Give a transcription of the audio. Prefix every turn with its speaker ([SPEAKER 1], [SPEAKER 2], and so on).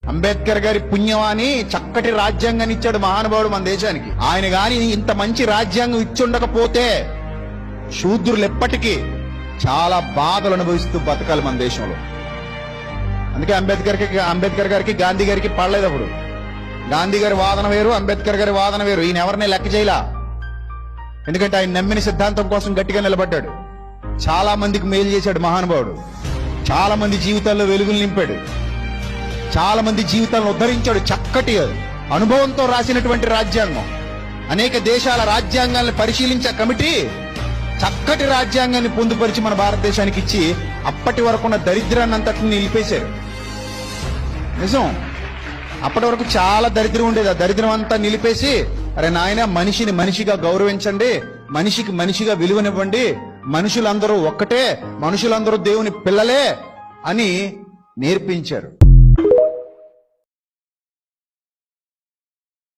[SPEAKER 1] అంబేద్కర్ గారి పుణ్యమాని చక్కటి రాజ్యాంగాన్ని ఇచ్చాడు మహానుభావుడు మన దేశానికి. ఆయన గాని ఇంత మంచి రాజ్యాంగం ఇచ్చుండకపోతే శూద్రులు ఎప్పటికీ చాలా బాధలు అనుభవిస్తూ బతకాలి మన దేశంలో. అందుకే అంబేద్కర్ గారికి గాంధీ గారికి పడలేదు. అప్పుడు గాంధీ గారి వాదన వేరు, అంబేద్కర్ గారి వాదన వేరు. ఈయన ఎవరిని లెక్క చేయలా. ఎందుకంటే ఆయన నమ్మిన సిద్ధాంతం కోసం గట్టిగా నిలబడ్డాడు. చాలా మందికి మేలు చేశాడు మహానుభావుడు. చాలా మంది జీవితాల్లో వెలుగులు నింపాడు. చాలా మంది జీవితాలను ఉద్ధరించాడు. చక్కటి అనుభవంతో రాసినటువంటి రాజ్యాంగం. అనేక దేశాల రాజ్యాంగాలను పరిశీలించే కమిటీ చక్కటి రాజ్యాంగాన్ని పొందుపరిచి మన భారతదేశానికి ఇచ్చి అప్పటి వరకున్న దరిద్రాన్ని అంతటిని నిలిపేశారు. నిజం, అప్పటి వరకు చాలా దరిద్రం ఉండేది. ఆ దరిద్రం అంతా నిలిపేసి, అరే నాయన, మనిషిని మనిషిగా గౌరవించండి, మనిషికి మనిషిగా విలువనివ్వండి, మనుషులందరూ ఒక్కటే, మనుషులందరూ దేవుని పిల్లలే అని నేర్పించారు.